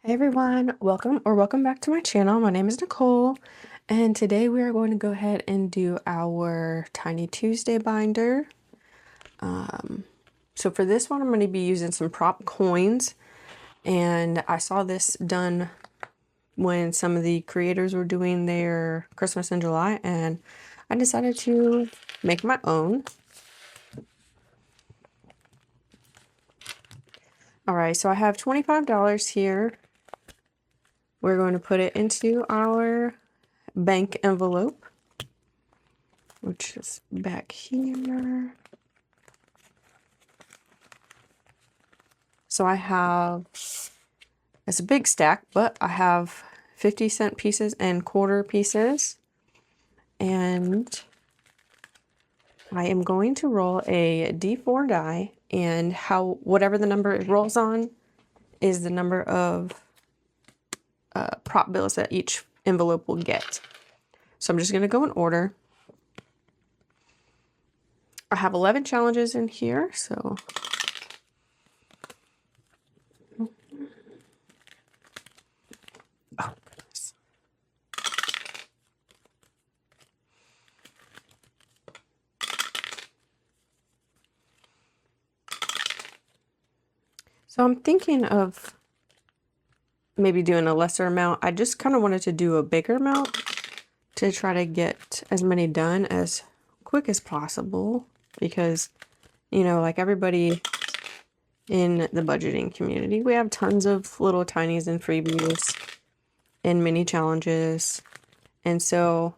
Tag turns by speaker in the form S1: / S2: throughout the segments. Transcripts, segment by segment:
S1: Hey everyone, welcome back to my channel. My name is Nicole, and today we are going to go ahead and do our Tiny Tuesday binder. So for this one, I'm going to be using some prop coins, and I saw this done when some of the creators were doing their Christmas in July, and I decided to make my own. All right, so I have $25 here. We're going to put it into our bank envelope, which is back here. So I have, it's a big stack, but I have 50-cent pieces and quarter pieces. And I am going to roll a D4 die, and whatever the number it rolls on is the number of prop bills that each envelope will get. So I'm just going to go in order. I have 11 challenges in here, so oh goodness. So I'm thinking of maybe doing a lesser amount. I just kind of wanted to do a bigger amount to try to get as many done as quick as possible, because, you know, like everybody in the budgeting community, we have tons of little tinies and freebies and mini challenges. And so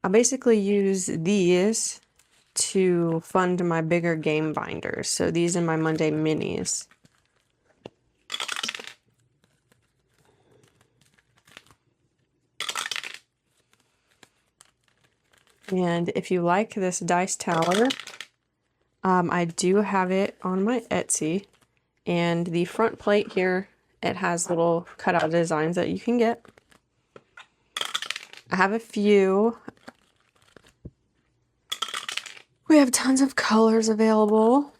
S1: I basically use these to fund my bigger game binders. So these are my Monday minis. And if you like this dice tower, I do have it on my Etsy, and the front plate here, it has little cutout designs that you can get. I have a few. We have tons of colors available.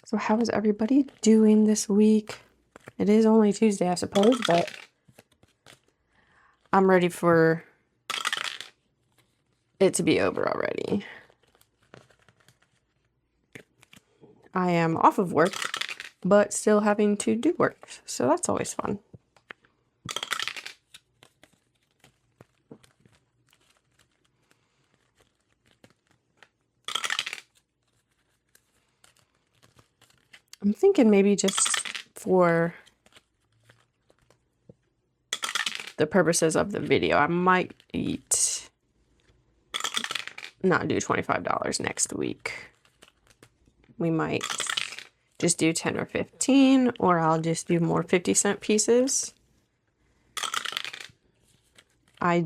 S1: So how is everybody doing this week? It is only Tuesday, I suppose, but I'm ready for it to be over already. I am off of work, but still having to do work, so that's always fun. I'm thinking maybe just for the purposes of the video, I might not do $25 next week. We might just do 10 or 15, or I'll just do more 50-cent pieces. I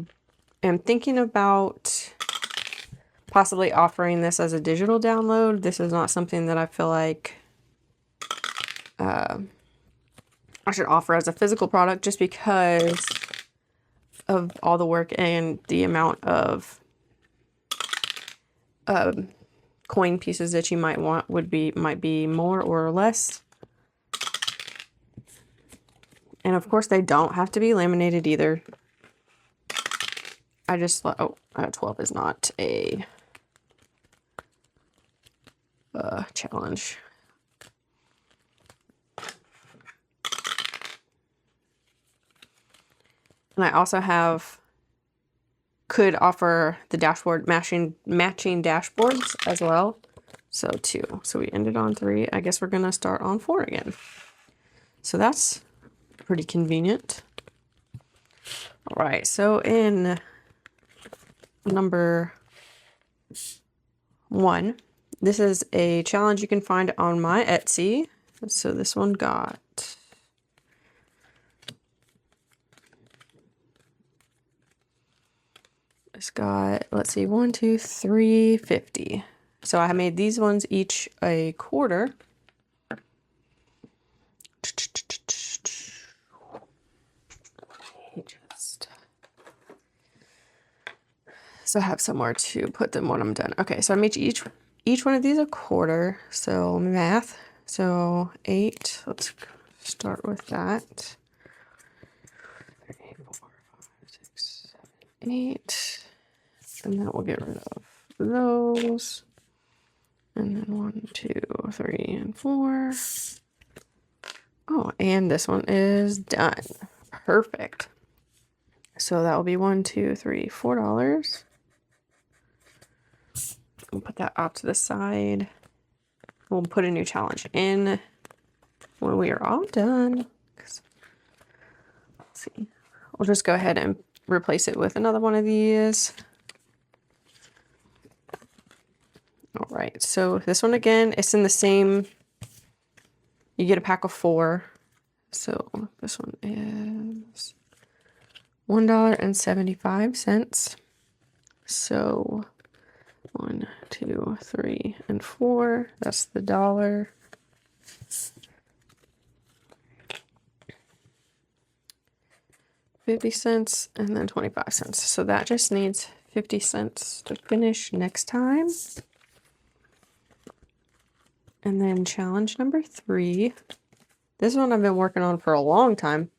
S1: am thinking about possibly offering this as a digital download. This is not something that I feel like I should offer as a physical product, just because of all the work and the amount of coin pieces that you might want might be more or less. And of course they don't have to be laminated either. I just thought, 12 is not a challenge. And I also could offer the dashboard matching dashboards as well. So 2. So we ended on 3. I guess we're gonna start on 4 again. So that's pretty convenient. All right, so in number 1, this is a challenge you can find on my Etsy. So this one got let's see, 1, 2, 3, 50. So I made these ones each a quarter. So I have somewhere to put them when I'm done. Okay, so I made each each one of these a quarter. So math. So 8. Let's start with that. 3, 4, 5, 6, 7, 8. And then we'll get rid of those. And then 1, 2, 3, and 4. Oh, and this one is done. Perfect. So that will be $1, 2, 3, $4. We'll put that off to the side. We'll put a new challenge in when we are all done. Let's see. We'll just go ahead and replace it with another one of these. All right, so this one again, it's in the same, you get a pack of 4. So this one is $1.75. So 1, 2, 3, and 4. That's the dollar. $0.50 and then 25 cents. So that just needs 50 cents to finish next time. And then challenge number 3. This one I've been working on for a long time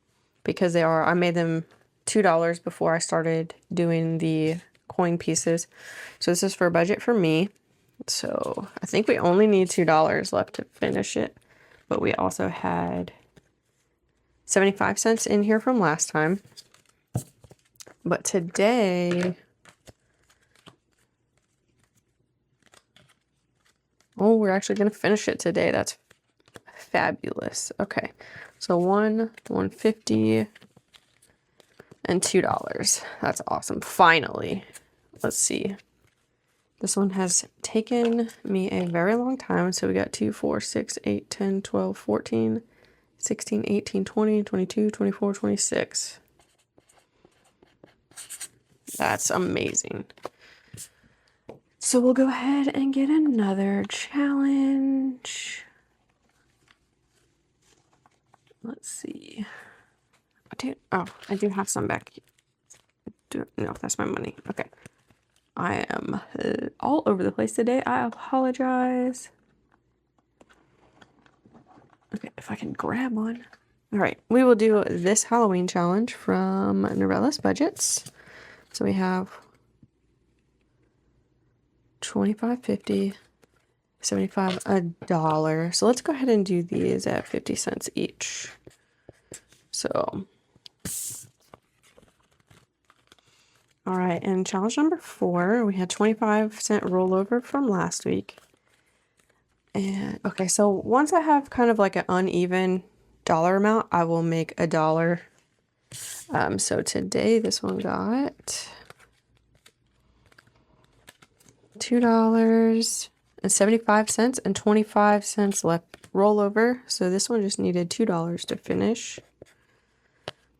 S1: because I made them $2 before I started doing the coin pieces. So this is for a budget for me. So I think we only need $2 left to finish it. But we also had 75 cents in here from last time. But today, oh, we're actually going to finish it today. That's fabulous. Okay, so $1.50 and $2. That's awesome. Finally, let's see. This one has taken me a very long time. So we got 2, 4, 6, 8, 10, 12, 14, 16, 18, 20, 22, 24, 26. That's amazing. So we'll go ahead and get another challenge. Let's see. I do have some back here. No, that's my money. Okay. I am all over the place today. I apologize. Okay, if I can grab one. All right, we will do this Halloween challenge from Norella's Budgets. So we have 25, 50, 75, $1. So let's go ahead and do these at 50 cents each. So, all right, and challenge number 4, we had 25-cent rollover from last week. And okay, so once I have kind of like an uneven dollar amount, I will make $1. So today this one got $2.75 and 25 cents left rollover. So this one just needed $2 to finish.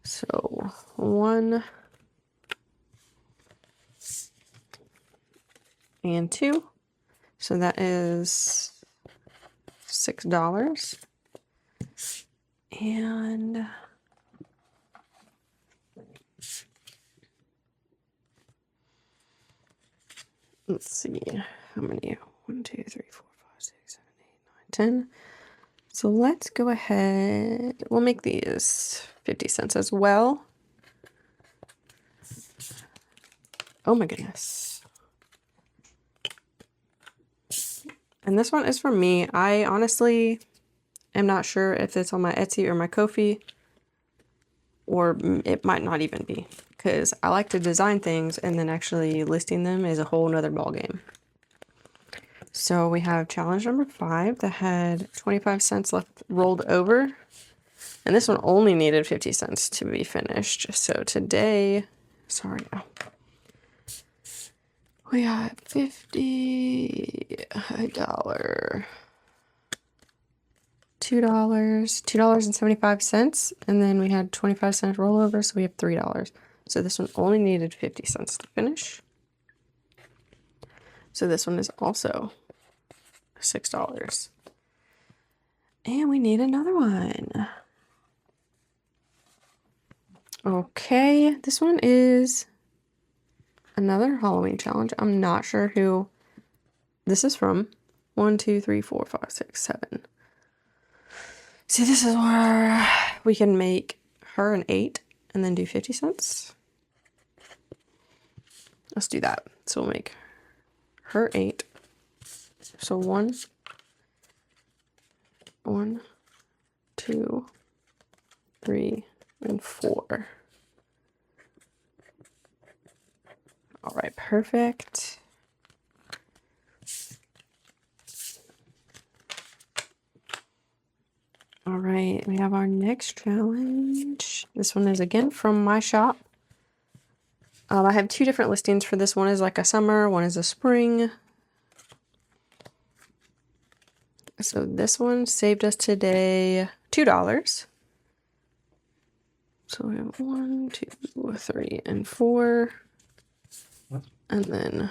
S1: So 1 and 2. So that is $6. And let's see how many. 1, 2, 3, 4, 5, 6, 7, 8, 9, 10. So let's go ahead. We'll make these 50 cents as well. Oh my goodness. And this one is for me. I honestly am not sure if it's on my Etsy or my Ko-fi, or it might not even be, because I like to design things and then actually listing them is a whole nother ballgame. So we have challenge number 5 that had 25 cents left rolled over. And this one only needed 50 cents to be finished. So today, we got 50, $1, $2.75, and then we had 25 cents rollover, so we have $3. So this one only needed 50 cents to finish. So this one is also $6. And we need another one. Okay, this one is another Halloween challenge. I'm not sure who this is from 1, 2, 3, 4, 5, 6, 7. See, this is where we can make her an 8 and then do 50 cents. Let's do that. So we'll make her 8. So 1, 2, 3, and 4. All right, perfect. All right, we have our next challenge. This one is again from my shop. I have 2 different listings for this. One is like a summer, one is a spring. So this one saved us today $2. So we have 1, 2, 3, and 4. And then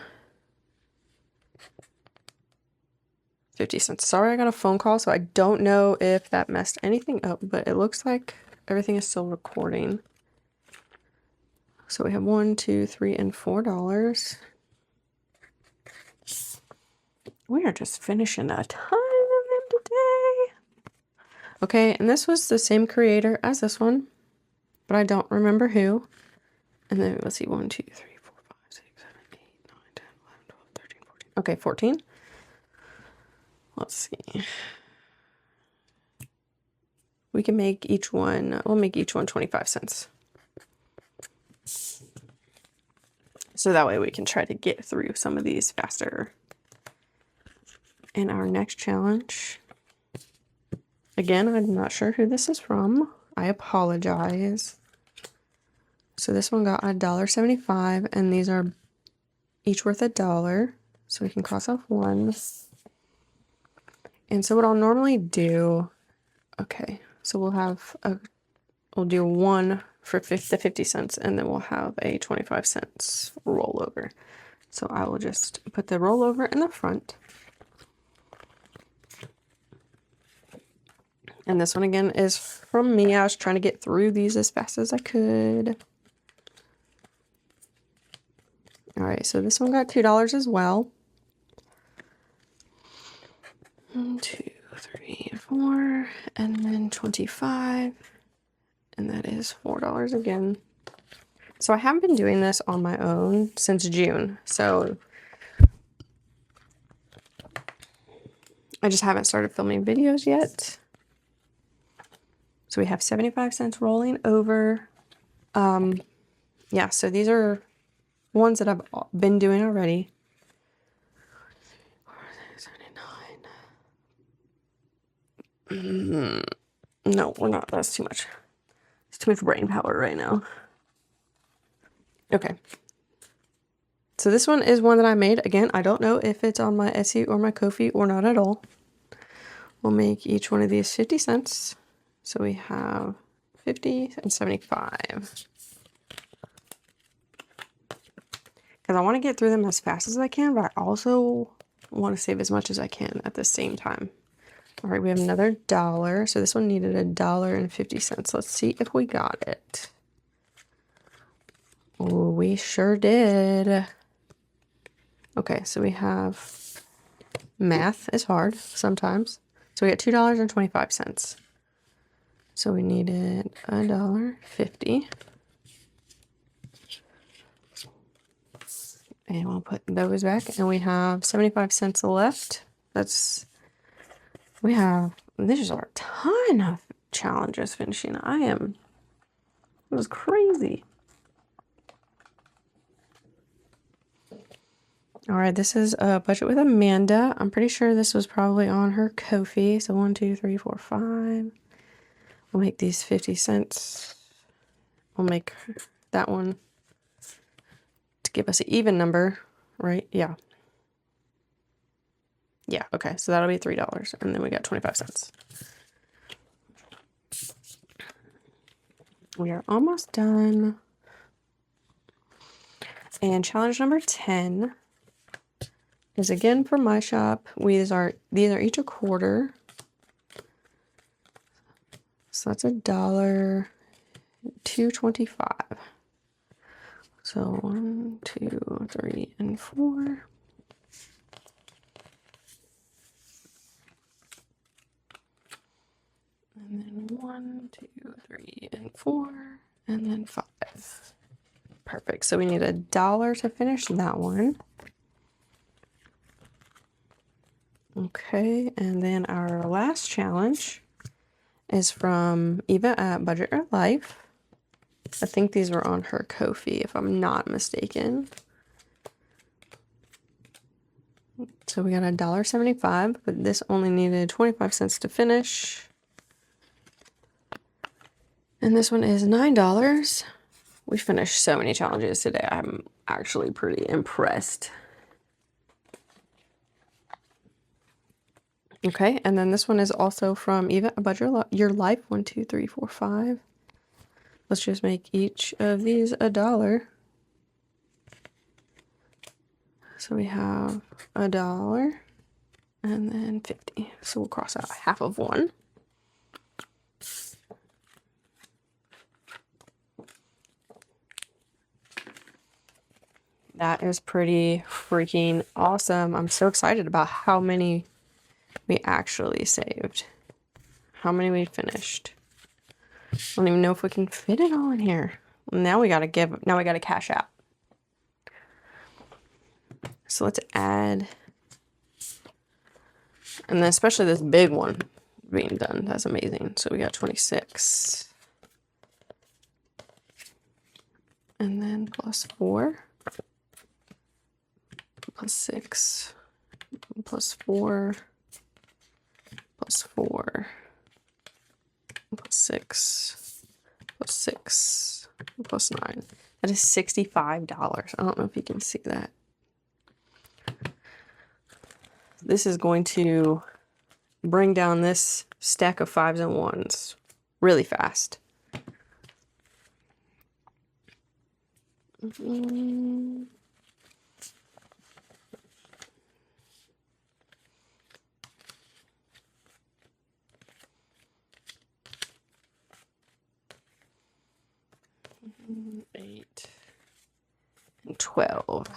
S1: 50 cents. Sorry, I got a phone call, so I don't know if that messed anything up, but it looks like everything is still recording. So we have 1, 2, 3, and $4. We are just finishing a ton of them today. Okay, and this was the same creator as this one, but I don't remember who. And then let's see, 1, 2, 3, 4, 5, 6, 7, 8, 9, 10, 11, 12, 13, 14. Okay, 14. Let's see. We can make each one, we'll make each one 25 cents. So that way we can try to get through some of these faster. And our next challenge, again, I'm not sure who this is from. I apologize. So this one got $1.75, and these are each worth $1. So we can cross off 1. And so what I'll normally do, okay, so we'll do 1 for 50 cents, and then we'll have a 25 cents rollover. So I will just put the rollover in the front. And this one again is from me. I was trying to get through these as fast as I could. All right, so this one got $2 as well. 1, 2, 3, 4, and then 25. And that is $4 again. So I haven't been doing this on my own since June. So I just haven't started filming videos yet. So we have 75 cents rolling over. Yeah, so these are ones that I've been doing already. 79. No, we're not. That's too much. It's too much brain power right now. Okay. So this one is one that I made. Again, I don't know if it's on my Etsy or my Ko-fi or not at all. We'll make each one of these 50 cents. So we have 50 and 75. Because I want to get through them as fast as I can, but I also want to save as much as I can at the same time. All right, we have another $1. So this one needed $1.50. Let's see if we got it. Oh, we sure did. Okay, so we have, math is hard sometimes. So we got $2.25. So we needed $1.50. And we'll put those back, and we have 75 cents left. These are a ton of challenges finishing. It was crazy. All right, this is a budget with Amanda. I'm pretty sure this was probably on her Ko-fi. So 1, 2, 3, 4, 5. We'll make these 50 cents. We'll make that one to give us an even number, right? Yeah. Yeah, okay, so that'll be $3, and then we got 25 cents. We are almost done. And challenge number 10 is again from my shop. These are each a quarter. So that's $1, $2.25. So 1, 2, 3, and 4. then 1, 2, 3, and 4, and then 5. Perfect. So we need $1 to finish that one. Okay, and then our last challenge is from Eva at Budget Your Life. I think these were on her Ko-fi, if I'm not mistaken. So we got $1.75, but this only needed 25 cents to finish. And this one is $9. We finished so many challenges today. I'm actually pretty impressed. Okay, and then this one is also from Eva at Budget Your Life. 1, 2, 3, 4, 5. Let's just make each of these $1. So we have $1 and then 50. So we'll cross out half of one. That is pretty freaking awesome. I'm so excited about how many we actually saved. How many we finished. I don't even know if we can fit it all in here. Now we gotta cash out. So let's add, and then especially this big one being done, that's amazing. So we got 26. And then plus 4, plus 6, plus 4, plus 4, plus 6, plus 6, plus 9. That is $65. I don't know if you can see that. This is going to bring down this stack of 5s and 1s really fast. Mm-hmm. Mm, 8 and 12.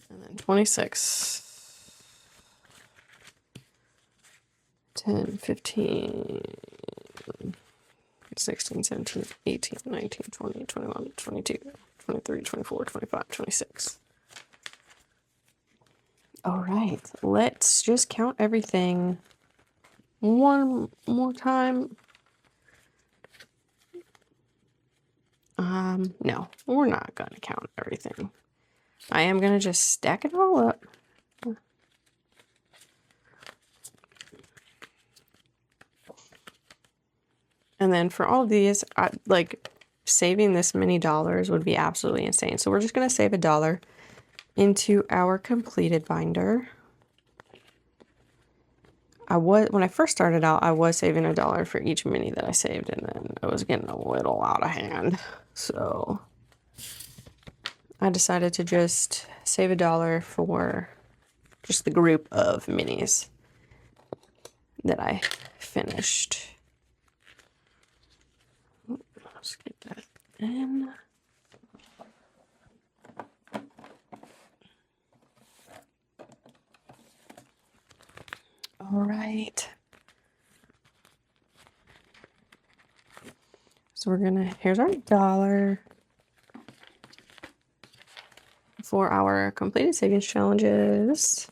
S1: And then 26. 10, 15, 16, 17, 18, 19, 20, 21, 22, 23, 24, 25, 26. All right, let's just count everything one more time. No, we're not gonna count everything. I am gonna just stack it all up. And then for all of these, like saving this many dollars would be absolutely insane. So we're just gonna save $1 into our completed binder. When I first started out, I was saving $1 for each mini that I saved, and then it was getting a little out of hand. So I decided to just save $1 for just the group of minis that I finished. Let's get that in. All right. So here's our $1 for our completed savings challenges.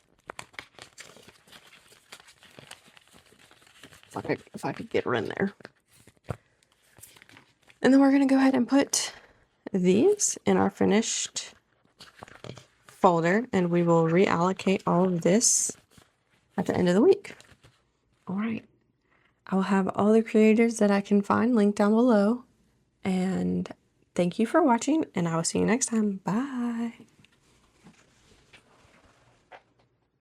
S1: If I could get her in there. And then we're going to go ahead and put these in our finished folder, and we will reallocate all of this at the end of the week. All right. I will have all the creators that I can find linked down below. And thank you for watching, and I will see you next time. Bye.